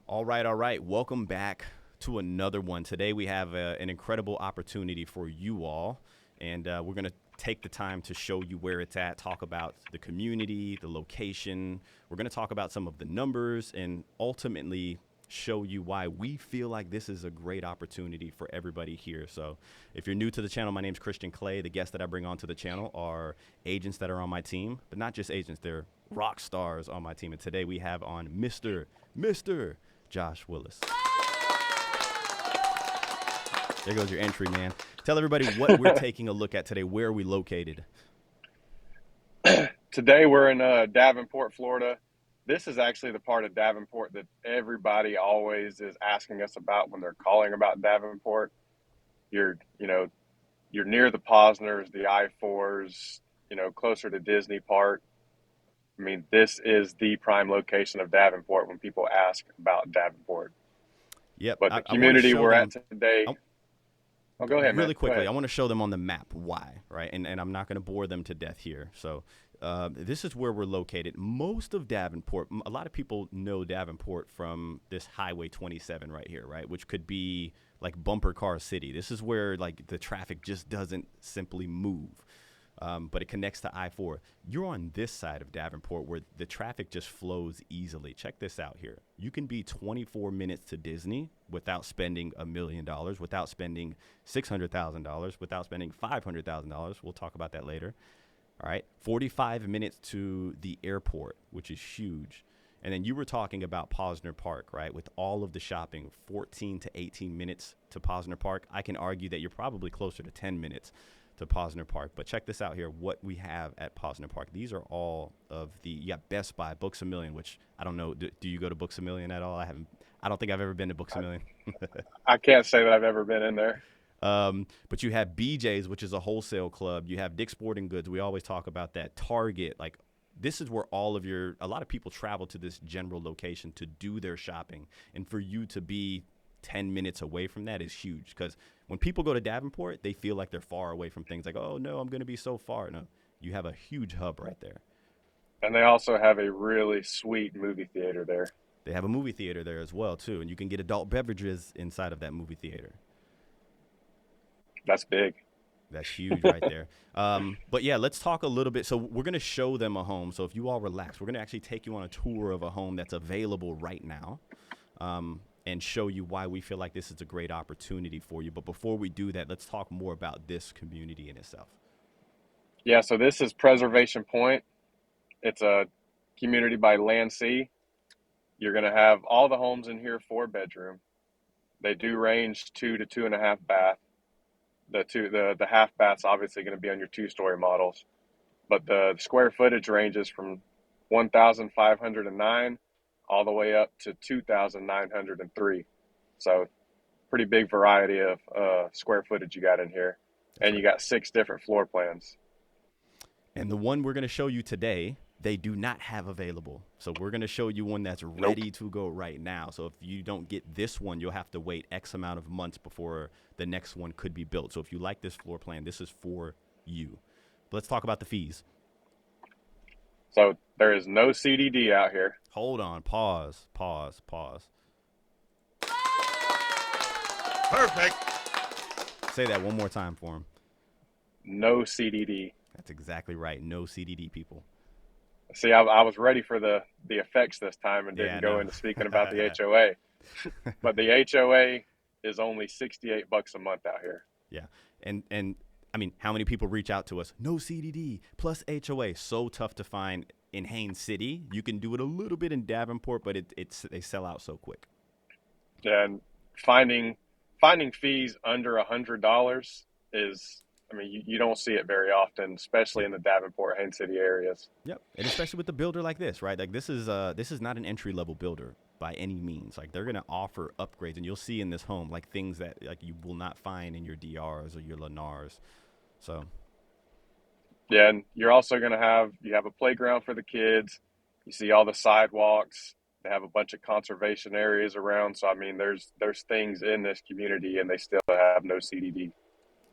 All right, all right. Welcome back to another one. Today we have an incredible opportunity for you all, and we're going to take the time to show you where it's at, talk about the community, the location. We're going to talk about some of the numbers and ultimately show you why we feel like this is a great opportunity for everybody here. So if you're new to the channel, my name's Christian Clay. The guests that I bring onto the channel are agents that are on my team, but not just agents, they're rock stars on my team. And today we have on Mr. Josh Willis. There goes your entry, man. Tell everybody what we're taking a look at today. Where are we located? Today we're in Davenport, Florida. This is actually the part of Davenport that everybody always is asking us about when they're calling about Davenport. You're near the Posners, the I-4s, closer to Disney Park. I mean, this is the prime location of Davenport when people ask about Davenport. Yep. But the community we're at today. Oh, go ahead, man. Really quickly, Go ahead. I want to show them on the map why, right? And I'm not going to bore them to death here. So this is where we're located. Most of Davenport, a lot of people know Davenport from this Highway 27 right here, right? Which could be like bumper car city. This is where like the traffic just doesn't simply move. But it connects to I-4. You're on this side of Davenport where the traffic just flows easily. Check this out here. You can be 24 minutes to Disney without spending $1 million, without spending $600,000, without spending $500,000. We'll talk about that later. All right. 45 minutes to the airport, which is huge. And then you were talking about Posner Park, right? With all of the shopping, 14 to 18 minutes to Posner Park. I can argue that you're probably closer to 10 minutes to Posner Park. But check this out here, what we have at Posner Park. These are all of the, Best Buy, Books A Million, which I don't know, do you go to Books A Million at all? I don't think I've ever been to Books A Million. I can't say that I've ever been in there. But you have BJ's, which is a wholesale club. You have Dick's Sporting Goods. We always talk about that. Target, like this is where a lot of people travel to this general location to do their shopping. And for you to be 10 minutes away from that is huge, because when people go to Davenport, they feel like they're far away from things like, oh, no, I'm going to be so far. No, you have a huge hub right there. And they also have a really sweet movie theater there. They have a movie theater there as well, too, and you can get adult beverages inside of that movie theater. That's big. That's huge right there. But, yeah, let's talk a little bit. So we're going to show them a home. So if you all relax, we're going to actually take you on a tour of a home that's available right now. And show you why we feel like this is a great opportunity for you. But before we do that, let's talk more about this community in itself. Yeah, so this is Preservation Point. It's a community by Land Sea. You're going to have all the homes in here 4-bedroom. They do range 2 to 2.5 bath. The half bath's obviously going to be on your 2-story models, but the square footage ranges from 1,509 all the way up to 2,903. So pretty big variety of square footage you got in here. And you got 6 different floor plans. And the one we're going to show you today, they do not have available. So we're going to show you one that's ready to go right now. So if you don't get this one, you'll have to wait X amount of months before the next one could be built. So if you like this floor plan, this is for you. But let's talk about the fees. So there is no CDD out here. Hold on. Pause. Perfect. Say that one more time for him. No CDD. That's exactly right. No CDD, people. See, I was ready for the effects this time and didn't go into speaking about the HOA. But the HOA is only $68 a month out here. Yeah. And I mean, how many people reach out to us? No CDD plus HOA. So tough to find in Haines City. You can do it a little bit in Davenport, but they sell out so quick. And finding fees under $100 is, I mean, you don't see it very often, especially in the Davenport, Haines City areas. Yep, and especially with the builder like this, right? Like this is not an entry level builder by any means. Like they're gonna offer upgrades, and you'll see in this home like things that like you will not find in your DRs or your Lennars. So. Yeah, and you're also gonna have a playground for the kids. You see all the sidewalks. They have a bunch of conservation areas around. So I mean, there's things in this community, and they still have no CDD.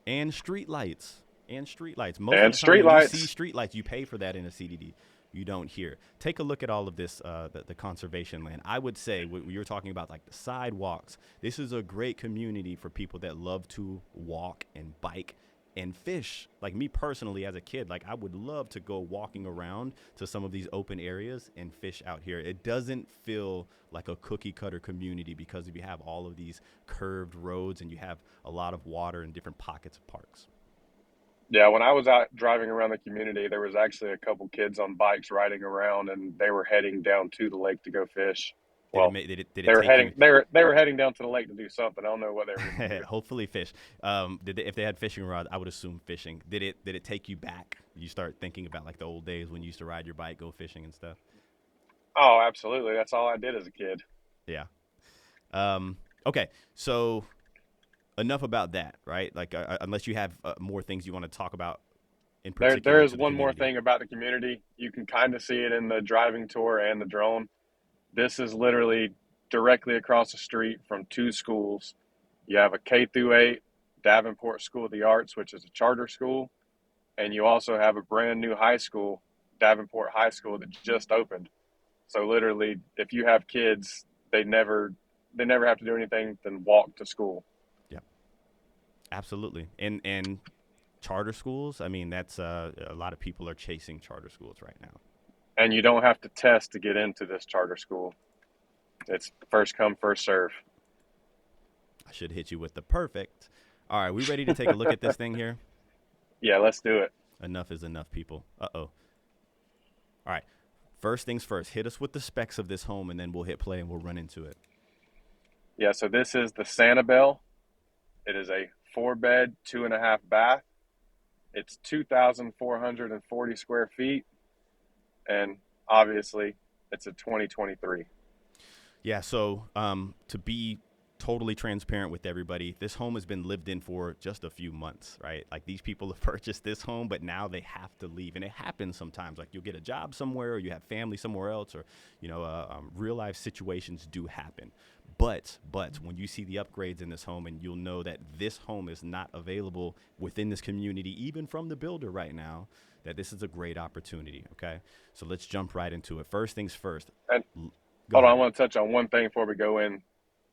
And street lights. Most and of the time when you see streetlights. street lights, you pay for that in a CDD. you don't hear. Take a look at all of this, the conservation land. I would say what you were talking about, like the sidewalks. This is a great community for people that love to walk and bike and fish. Like me personally, as a kid, like I would love to go walking around to some of these open areas and fish out here. It doesn't feel like a cookie cutter community because if you have all of these curved roads and you have a lot of water and different pockets of parks. Yeah, when I was out driving around the community, there was actually a couple kids on bikes riding around, and they were heading down to the lake to go fish. Did it Well, make, did they it were take heading you? they were heading down to the lake to do something. I don't know what they were going to do. Hopefully fish. If they had fishing rods, I would assume fishing. Did it take you back? You start thinking about like the old days when you used to ride your bike, go fishing and stuff. Oh, absolutely. That's all I did as a kid. Yeah. Okay. So enough about that, right? Like unless you have more things you want to talk about in There particular is to the one more community. thing about the community. You can kind of see it in the driving tour and the drone. This is literally directly across the street from two schools. You have a K through 8 Davenport School of the Arts, which is a charter school, and you also have a brand new high school, Davenport High School, that just opened. So literally, if you have kids, they never have to do anything than walk to school. Yeah, absolutely. And charter schools. I mean, that's a lot of people are chasing charter schools right now. And you don't have to test to get into this charter school. It's first come, first serve. I should hit you with the perfect. All right, we ready to take a look at this thing here? Yeah, let's do it. Enough is enough, people. Uh-oh. All right. First things first, hit us with the specs of this home, and then we'll hit play and we'll run into it. Yeah, so this is the Sanibel. It is a 4-bed, 2.5 bath. It's 2,440 square feet, and obviously, it's a 2023. Yeah, so to be totally transparent with everybody, this home has been lived in for just a few months, right? Like these people have purchased this home, but now they have to leave. And it happens sometimes. Like you'll get a job somewhere or you have family somewhere else or, real life situations do happen. But when you see the upgrades in this home and you'll know that this home is not available within this community, even from the builder right now, that this is a great opportunity. Okay. So let's jump right into it. First things first. And Go hold on, I ahead. want to touch on one thing before we go in.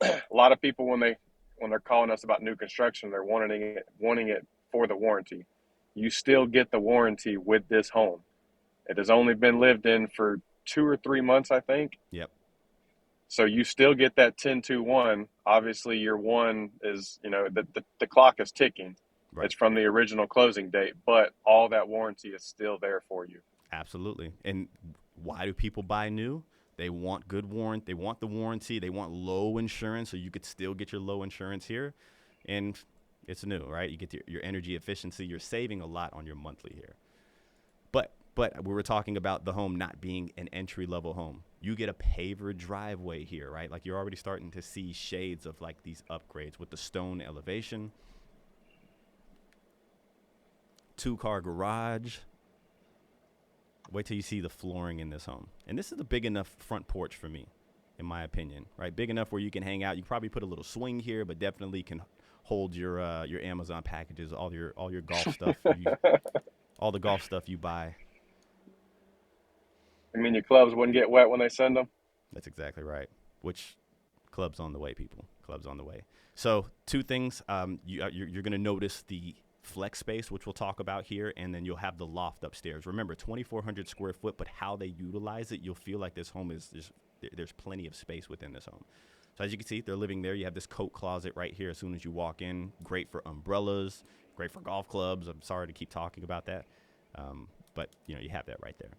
A lot of people when they're calling us about new construction, they're wanting it for the warranty. You still get the warranty with this home. It has only been lived in for 2 or 3 months, I think. Yep. So you still get that 10-2-1. Obviously, your one is, the clock is ticking. Right. It's from the original closing date, but all that warranty is still there for you. Absolutely. And why do people buy new? They want good warrant. They want the warranty. They want low insurance, so you could still get your low insurance here. And it's new, right? You get your energy efficiency. You're saving a lot on your monthly here. But we were talking about the home not being an entry-level home. You get a pavered driveway here, right? Like you're already starting to see shades of like these upgrades with the stone elevation. 2-car garage. Wait till you see the flooring in this home. And this is a big enough front porch for me, in my opinion, right? Big enough where you can hang out. You can probably put a little swing here, but definitely can hold your Amazon packages, all your golf stuff, all the golf stuff you buy. I mean, your clubs wouldn't get wet when they send them. That's exactly right. Which club's on the way, people. Club's on the way. So 2 things. You're going to notice the flex space, which we'll talk about here, and then you'll have the loft upstairs. Remember, 2,400 square foot, but how they utilize it, you'll feel like this home there's plenty of space within this home. So as you can see, they're living there. You have this coat closet right here as soon as you walk in. Great for umbrellas, great for golf clubs. I'm sorry to keep talking about that, but you have that right there.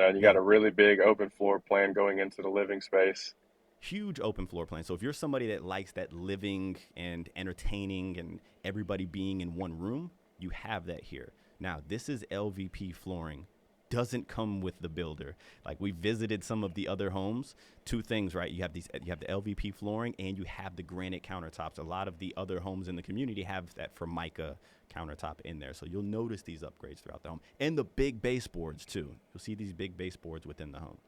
And you got a really big open floor plan going into the living space. Huge open floor plan. So if you're somebody that likes that living and entertaining and everybody being in one room, you have that here. Now, this is LVP flooring. Doesn't come with the builder. Like we visited some of the other homes. 2 things, right? You have the LVP flooring and you have the granite countertops. A lot of the other homes in the community have that Formica countertop in there. So you'll notice these upgrades throughout the home. And the big baseboards too. You'll see these big baseboards within the home.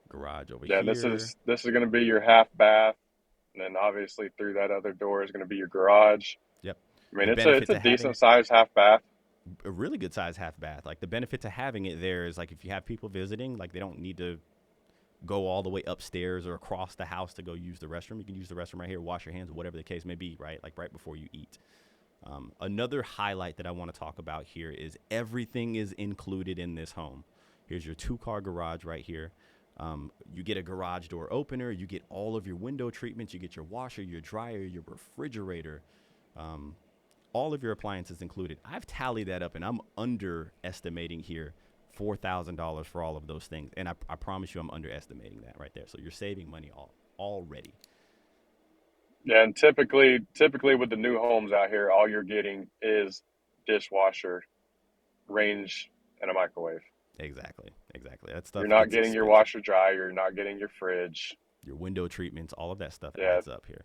Garage over here. Yeah, this is going to be your half bath, and then obviously through that other door is going to be your garage. Yep. I mean, The it's benefit a to having decent sized half bath. a really good size half bath. Like the benefit to having it there is like if you have people visiting, like they don't need to go all the way upstairs or across the house to go use the restroom. You can use the restroom right here, wash your hands, whatever the case may be, right? Like right before you eat. Another highlight that I want to talk about here is everything is included in this home. Here's your 2-car garage right here. You get a garage door opener. You get all of your window treatments. You get your washer, your dryer, your refrigerator. All of your appliances included. I've tallied that up, and I'm underestimating here $4,000 for all of those things. And I promise you I'm underestimating that right there. So you're saving money already. Yeah, and typically with the new homes out here, all you're getting is dishwasher, range, and a microwave. Exactly. That You're stuff not gets getting your expensive. washer dryer. You're not getting your fridge. Your window treatments, all of that stuff Yeah, adds up here.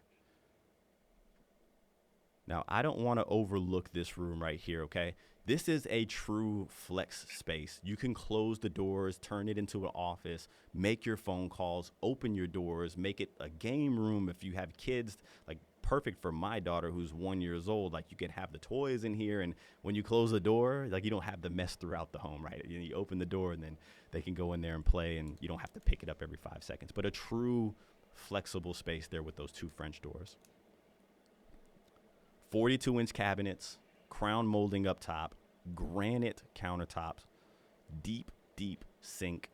Now, I don't want to overlook this room right here, okay? This is a true flex space. You can close the doors, turn it into an office, make your phone calls, open your doors, make it a game room if you have kids, like perfect for my daughter who's 1 year old. Like you can have the toys in here, and when you close the door, like you don't have the mess throughout the home, right? You open the door and then they can go in there and play, and you don't have to pick it up every 5 seconds. But a true flexible space there with those 2 French doors. 42-inch cabinets, crown molding up top, granite countertops, deep sink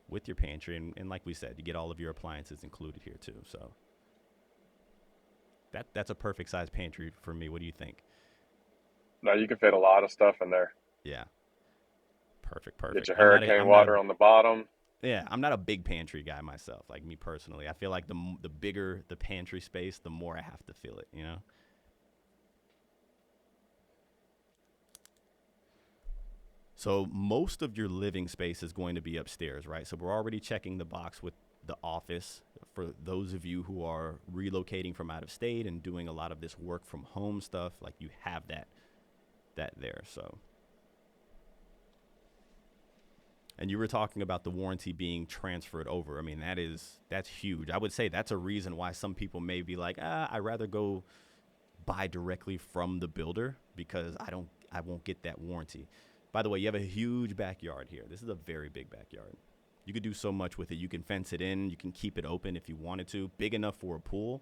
with your pantry. And like we said, you get all of your appliances included here too. So that's a perfect size pantry for me. What do you think? no, you can fit a lot of stuff in there. Yeah, perfect. Get your I'm not a, hurricane water on the bottom. yeah, I'm not a big pantry guy myself. Like me personally, I feel like the bigger the pantry space, the more I have to fill it, you know? So most of your living space is going to be upstairs, right? So we're already checking the box with the office for those of you who are relocating from out of state and doing a lot of this work from home stuff. Like you have that there. So, and you were talking about the warranty being transferred over. I mean, that's huge. I would say that's a reason why some people may be like, I'd rather go buy directly from the builder because I won't get that warranty. By the way, you have a huge backyard here. This is a very big backyard. You could do so much with it. You can fence it in. You can keep it open if you wanted to. Big enough for a pool.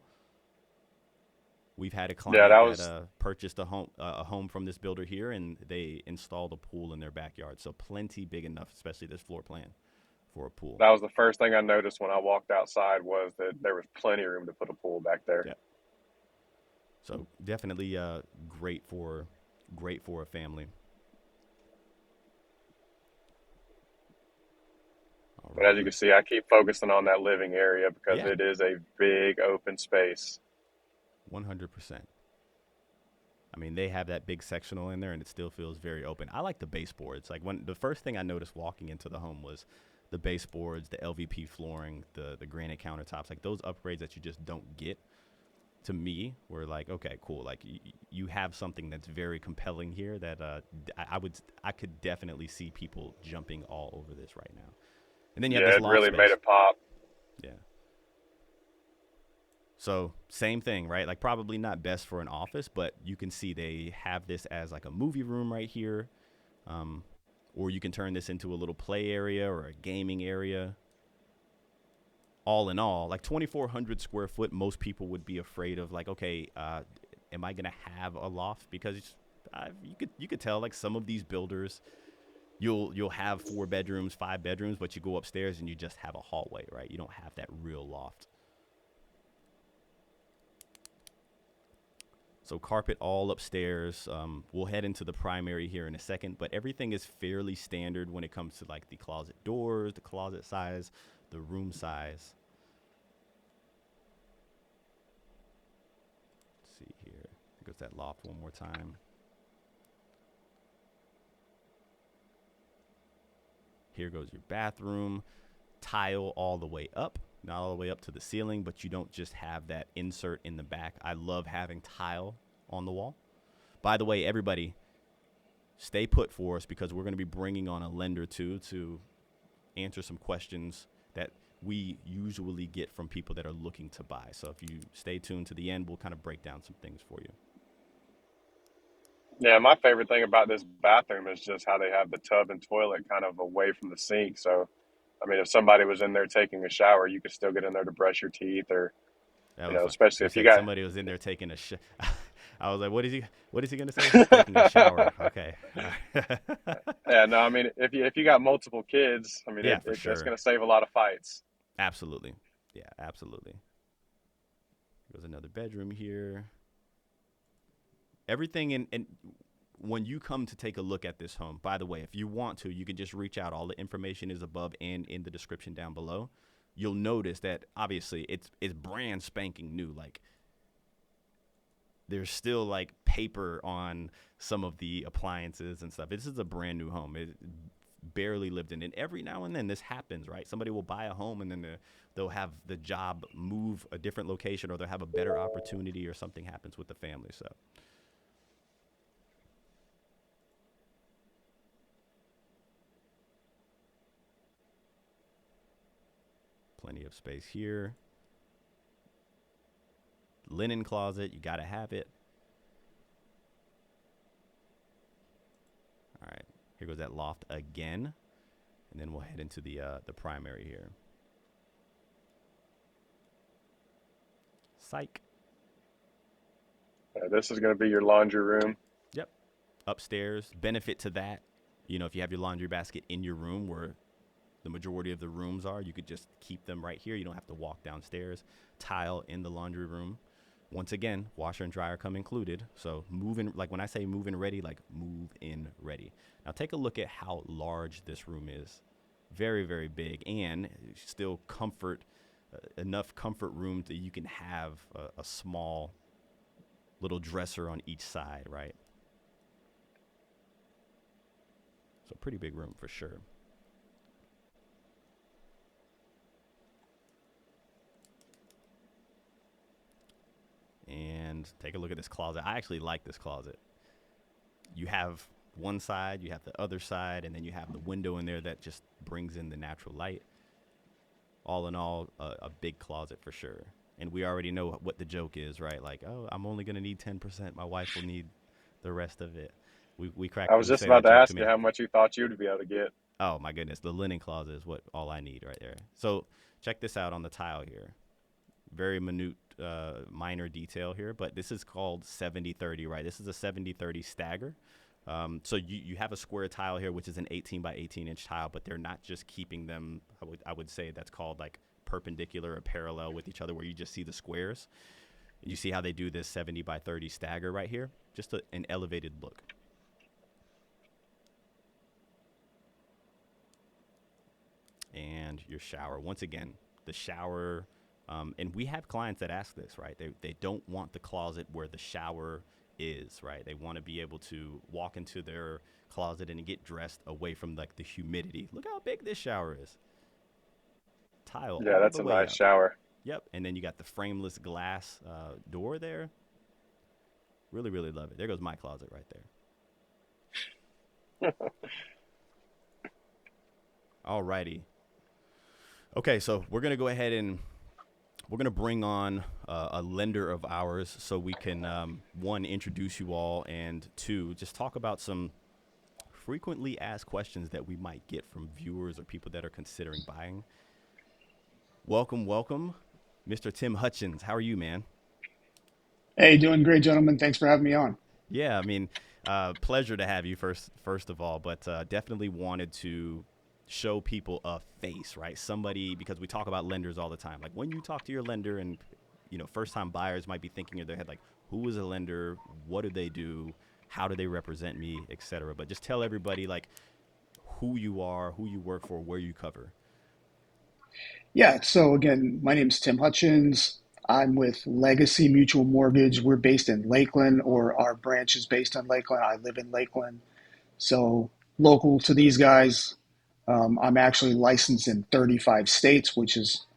We've had a client that purchased a home from this builder here, and they installed a pool in their backyard. So plenty big enough, especially this floor plan, for a pool. That was the first thing I noticed when I walked outside was that there was plenty of room to put a pool back there. Yeah. So definitely great for a family. But as you can see, I keep focusing on that living area because Yeah. it is a big open space. 100%. I mean, they have that big sectional in there, and it still feels very open. I like the baseboards. Like when the first thing I noticed walking into the home was the baseboards, the LVP flooring, the granite countertops. Like those upgrades that you just don't get. To me, were like, okay, cool. Like you have something that's very compelling here that I could definitely see people jumping all over this right now. And then you have this it loft really space. made it pop. Yeah. So same thing, right? Like probably not best for an office, but you can see they have this as like a movie room right here. Or you can turn this into a little play area or a gaming area. All in all, like 2,400 square foot, most people would be afraid of like, okay, am I going to have a loft? Because you could tell like some of these builders, you'll have 4 bedrooms, 5 bedrooms, but you go upstairs and you just have a hallway, right? You don't have that real loft. So carpet all upstairs. We'll head into the primary here in a second, but everything is fairly standard when it comes to like the closet doors, the closet size, the room size. Let's see here. Goes that loft one more time. Here goes your bathroom. Tile all the way up. Not all the way up to the ceiling, but you don't just have that insert in the back. I love having tile on the wall. By the way, everybody, stay put for us because we're going to be bringing on a lender too to answer some questions that we usually get from people that are looking to buy. So if you stay tuned to the end, we'll kind of break down some things for you. Yeah, my favorite thing about this bathroom is just how they have the tub and toilet kind of away from the sink. So, I mean, if somebody was in there taking a shower, you could still get in there to brush your teeth, or That was fun. especially You if you said got. somebody was in there taking a I was like, what is he gonna say? Taking a shower. Okay. Yeah, no, I mean, if you got multiple kids, I mean, Yeah, for it's sure. going to save a lot of fights. Absolutely. Yeah, absolutely. There's another bedroom here. Everything in when you come to take a look at this home, by the way, if you want to, you can just reach out. All the information is above and in the description down below. You'll notice that obviously it's brand spanking new. Like there's still like paper on some of the appliances and stuff. This is a brand new home. It barely lived in. And every now and then this happens, right? Somebody will buy a home and then they'll have the job move a different location, or they'll have a better opportunity, or something happens with the family. So plenty of space here. Linen closet, you got to have it. All right, here goes that loft again, and then we'll head into the primary here. Psych. This is going to be your laundry room. Yep. Upstairs. Benefit to that, if you have your laundry basket in your room where the majority of the rooms are, you could just keep them right here. You don't have to walk downstairs. Tile in the laundry room. Once again, washer and dryer come included. So move in, like when I say move in ready, like move in ready. Now take a look at how large this room is. Very, very big, and still enough comfort room that you can have a small little dresser on each side, right? So pretty big room for sure. And take a look at this closet. I actually like this closet. You have one side, you have the other side, and then you have the window in there that just brings in the natural light. All in all, a big closet for sure. And we already know what the joke is, right? Like, oh, I'm only going to need 10%. My wife will need the rest of it. I was We just say about that to joke too ask you many. how much you thought you'd be able to get. Oh my goodness, the linen closet is what all I need right there. So check this out on the tile here. Very minute, minor detail here, but this is called 70-30, right? This is a 70-30 stagger. So you have a square tile here, which is an 18 by 18 inch tile, but they're not just keeping them. I would say that's called like perpendicular or parallel with each other, where you just see the squares. You see how they do this 70 by 30 stagger right here? Just an elevated look. And your shower. Once again, the shower, and we have clients that ask this, right? They don't want the closet where the shower is, right? They want to be able to walk into their closet and get dressed away from like the humidity. Look how big this shower is. Tile Yeah, all that's the a way nice up. shower. Yep. And then you got the frameless glass door there. Really, really love it. There goes my closet right there. Alrighty. Okay, so we're gonna go ahead and we're gonna bring on a lender of ours so we can one, introduce you all, and two, just talk about some frequently asked questions that we might get from viewers or people that are considering buying. Welcome, welcome, Mr. Tim Hutchins. How are you, man? Hey, doing great, gentlemen. Thanks for having me on. Yeah, I mean, pleasure to have you first of all, but definitely wanted to show people a face, right? Somebody, because we talk about lenders all the time. Like when you talk to your lender, and first time buyers might be thinking in their head like, who is a lender? What do they do? How do they represent me, etc. But just tell everybody like who you are, who you work for, where you cover. Yeah, so again, my name's Tim Hutchins. I'm with Legacy Mutual Mortgage. We're based in Lakeland, or our branch is based in Lakeland. I live in Lakeland. So local to these guys, I'm actually licensed in 35 states, which is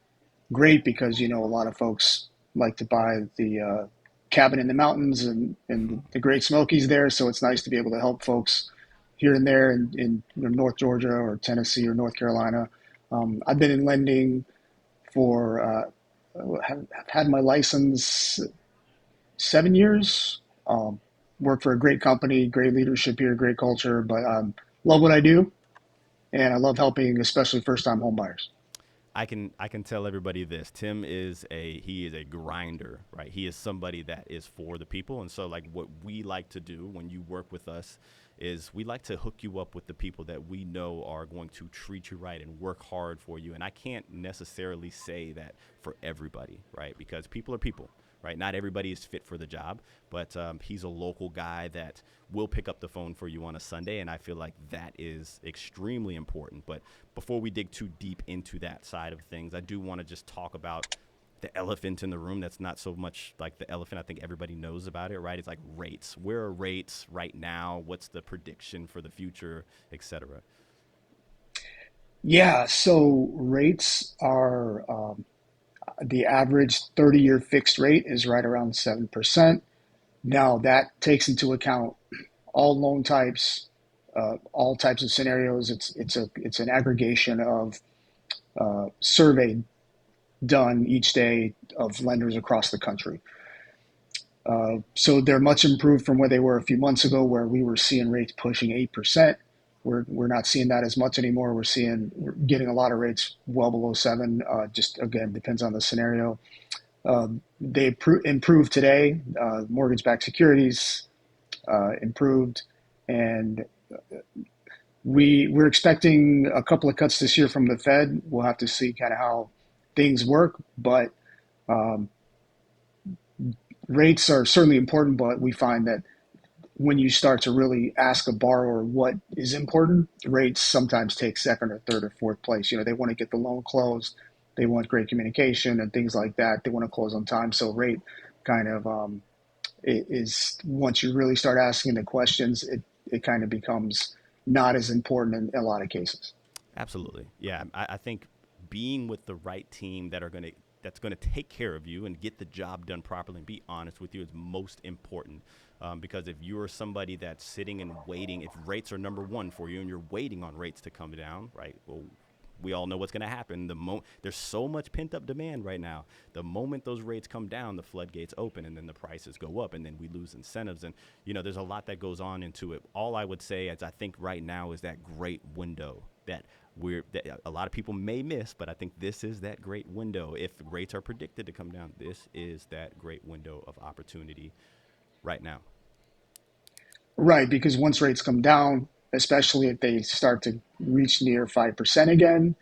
great because, a lot of folks like to buy the cabin in the mountains and the Great Smokies there. So it's nice to be able to help folks here and there in North Georgia or Tennessee or North Carolina. I've been in lending for, have had my license 7 years. Work for a great company, great leadership here, great culture, but love what I do, and I love helping, especially first-time home buyers. I can tell everybody this. Tim is a grinder, right? He is somebody that is for the people. And so like what we like to do when you work with us is we like to hook you up with the people that we know are going to treat you right and work hard for you. And I can't necessarily say that for everybody, right? Because people are people, right? Not everybody is fit for the job, but he's a local guy that will pick up the phone for you on a Sunday, and I feel like that is extremely important. But before we dig too deep into that side of things, I do want to just talk about the elephant in the room that's not so much like the elephant. I think everybody knows about it, right? It's like rates. Where are rates right now? What's the prediction for the future, et cetera? Yeah, so rates are the average 30-year fixed rate is right around 7%. Now that takes into account all loan types, all types of scenarios. It's an aggregation of survey done each day of lenders across the country. So they're much improved from where they were a few months ago, where we were seeing rates pushing 8%. We're not seeing that as much anymore. We're getting a lot of rates well below 7. Just again depends on the scenario. They improved today. Mortgage-backed securities improved, and we're expecting a couple of cuts this year from the Fed. We'll have to see kind of how things work, but um, rates are certainly important. But we find that when you start to really ask a borrower what is important, rates sometimes take second or third or fourth place. They want to get the loan closed, they want great communication and things like that. They want to close on time. So rate kind of is once you really start asking the questions, it kind of becomes not as important in a lot of cases. Absolutely. Yeah, I think being with the right team that's going to take care of you and get the job done properly and be honest with you is most important. Because if you're somebody that's sitting and waiting, if rates are number one for you and you're waiting on rates to come down, right? Well, we all know what's going to happen. There's so much pent up demand right now. The moment those rates come down, the floodgates open, and then the prices go up, and then we lose incentives. And there's a lot that goes on into it. All I would say is I think right now is that great window that a lot of people may miss, but I think this is that great window. If rates are predicted to come down, this is that great window of opportunity right now. Right, because once rates come down, especially if they start to reach near 5% again,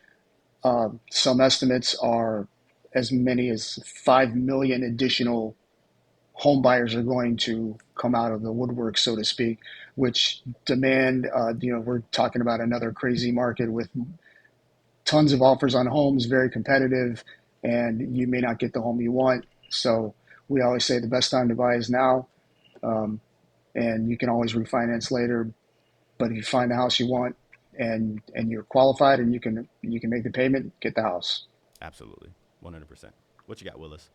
some estimates are as many as 5 million additional home buyers are going to come out of the woodwork, so to speak, which demand, we're talking about another crazy market with tons of offers on homes, very competitive, and you may not get the home you want. So we always say the best time to buy is now, um, and you can always refinance later. But if you find the house you want and you're qualified and you can make the payment, get the house. Absolutely. 100%. What you got, Willis?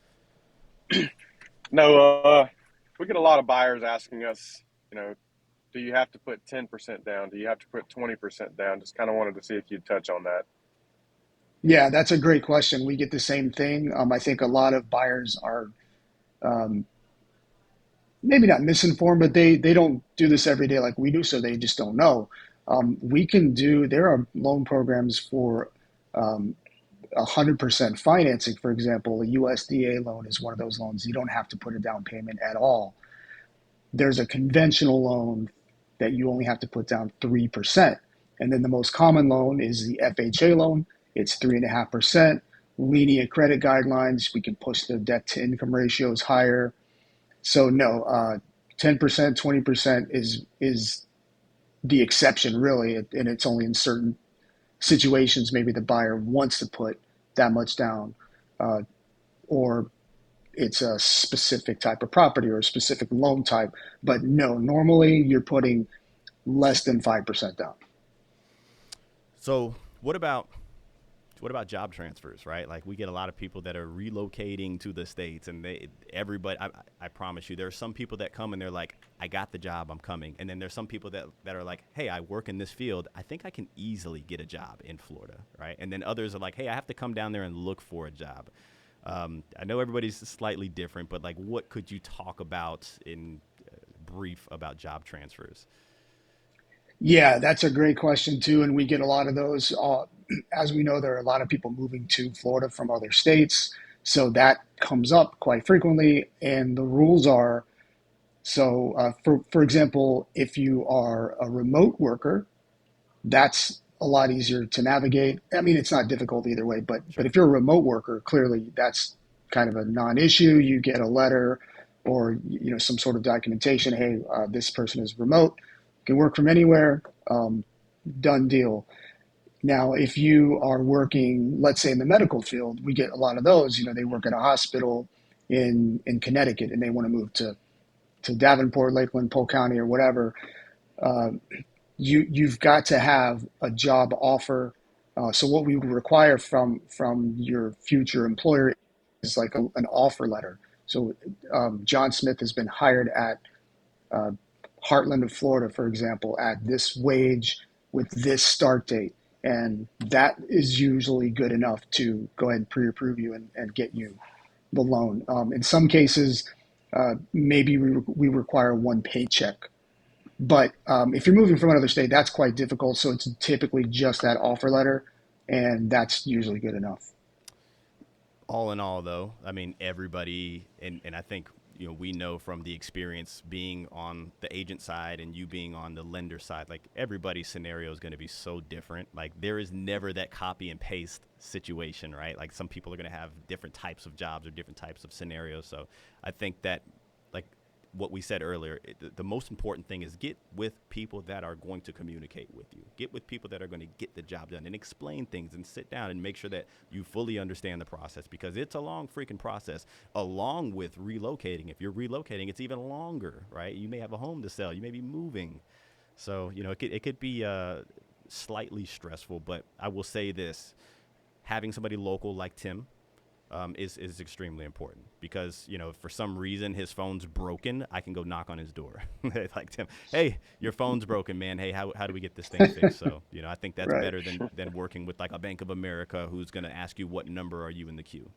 No, we get a lot of buyers asking us, do you have to put 10% down? Do you have to put 20% down? Just kind of wanted to see if you'd touch on that. Yeah, that's a great question. We get the same thing. I think a lot of buyers are um, maybe not misinformed, but they don't do this every day like we do, so they just don't know. There are loan programs for 100% financing. For example, a USDA loan is one of those loans. You don't have to put a down payment at all. There's a conventional loan that you only have to put down 3%. And then the most common loan is the FHA loan. It's 3.5%. Lenient credit guidelines. We can push the debt to income ratios higher. So no, 10%, 20% is the exception really, and it's only in certain situations maybe the buyer wants to put that much down, uh, or it's a specific type of property or a specific loan type. But no, normally you're putting less than 5% down. So, what about job transfers, right? Like we get a lot of people that are relocating to the States and I promise you, there are some people that come and they're like, I got the job, I'm coming. And then there's some people that are like, hey, I work in this field. I think I can easily get a job in Florida, right? And then others are like, hey, I have to come down there and look for a job. I know everybody's slightly different, but like what could you talk about in brief about job transfers? Yeah, that's a great question too, and we get a lot of those. As we know, there are a lot of people moving to Florida from other states, so that comes up quite frequently. And the rules are so, for example, if you are a remote worker, that's a lot easier to navigate. I mean, it's not difficult either way, but Sure. if you're a remote worker, clearly that's kind of a non-issue. You get a letter or some sort of documentation. Hey, this person is remote, can work from anywhere. Done deal. Now, if you are working, let's say in the medical field, we get a lot of those. They work at a hospital in Connecticut and they want to move to Davenport, Lakeland, Polk County, or whatever. Uh, you've got to have a job offer. So what we would require from your future employer is like an offer letter. So John Smith has been hired at uh, Heartland of Florida, for example, at this wage with this start date. And that is usually good enough to go ahead and pre-approve you and get you the loan. In some cases, maybe we require one paycheck. But if you're moving from another state, that's quite difficult. So it's typically just that offer letter, and that's usually good enough. All in all, though, I mean, everybody, and I think, we know from the experience being on the agent side and you being on the lender side, like everybody's scenario is going to be so different. Like there is never that copy and paste situation, right? Like some people are going to have different types of jobs or different types of scenarios. So I think that, like what we said earlier, the most important thing is get with people that are going to communicate with you. Get with people that are going to get the job done and explain things and sit down and make sure that you fully understand the process, because it's a long freaking process. Along with relocating, if you're relocating, it's even longer, right? You may have a home to sell. You may be moving. So, it could be slightly stressful, but I will say this, having somebody local like Tim, is extremely important, because if for some reason his phone's broken, I can go knock on his door. Like, Tim, hey, your phone's broken, man. Hey, how do we get this thing fixed? So I think that's Right. better than working with like a Bank of America who's going to ask you what number are you in the queue.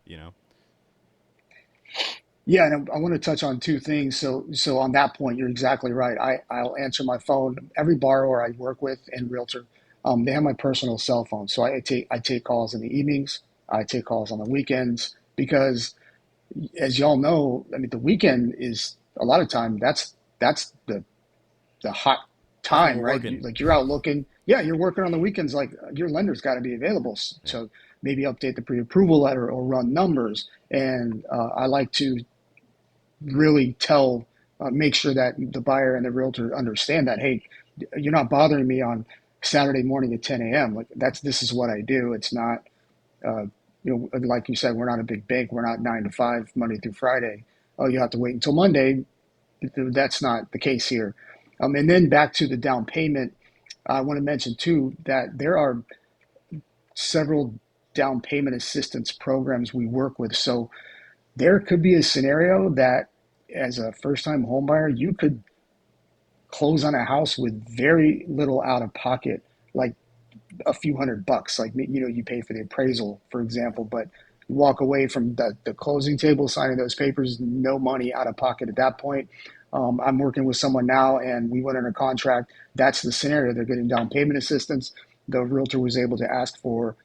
Yeah, and I want to touch on two things. So on that point, you're exactly right. I'll answer my phone. Every borrower I work with and realtor, they have my personal cell phone. So I take calls in the evenings. I take calls on the weekends because, as y'all know, I mean, the weekend is a lot of time. That's the hot That's when time, we're right? working. Like you're out looking. Yeah, you're working on the weekends. Like your lender's got to be available. Yeah. So maybe update the pre-approval letter or run numbers. And I like to really make sure that the buyer and the realtor understand that, hey, you're not bothering me on Saturday morning at 10 a.m. Like this is what I do. It's not, uh, like you said, we're not a big bank. We're not 9 to 5 Monday through Friday. Oh, you have to wait until Monday. That's not the case here. And then back to the down payment, I want to mention too that there are several down payment assistance programs we work with. So there could be a scenario that as a first time homebuyer, you could close on a house with very little out of pocket, like a few $100. Like, you pay for the appraisal, for example, but you walk away from the closing table signing those papers, no money out of pocket at that point. I'm working with someone now and we went under contract. That's the scenario. They're getting down payment assistance. The realtor was able to ask for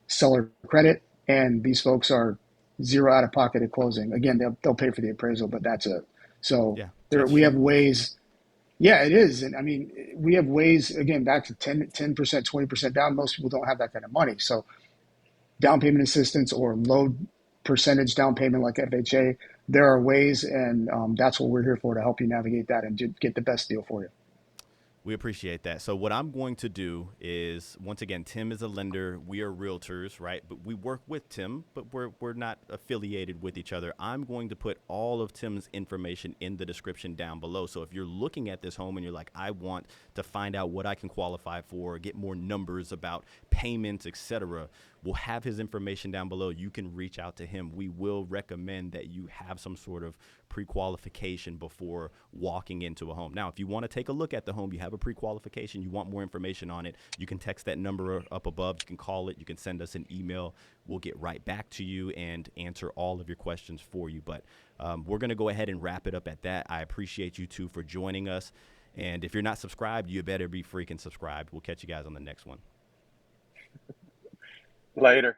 seller credit, and these folks are zero out of pocket at closing. Again, they'll pay for the appraisal, but that's it. So Yeah, that's we have huge. ways. Yeah, it is. And I mean, we have ways, again, back to 10%, 20% down. Most people don't have that kind of money. So down payment assistance or low percentage down payment like FHA, there are ways, and that's what we're here for, to help you navigate that and get the best deal for you. We appreciate that. So what I'm going to do is, once again, Tim is a lender. We are realtors, right? But we work with Tim, but we're not affiliated with each other. I'm going to put all of Tim's information in the description down below. So if you're looking at this home and you're like, I want to find out what I can qualify for, get more numbers about payments, etc. We'll have his information down below. You can reach out to him. We will recommend that you have some sort of pre-qualification before walking into a home. Now, if you want to take a look at the home, you have a pre-qualification, you want more information on it, you can text that number up above. You can call it. You can send us an email. We'll get right back to you and answer all of your questions for you. But we're going to go ahead and wrap it up at that. I appreciate you two for joining us. And if you're not subscribed, you better be freaking subscribed. We'll catch you guys on the next one. Later.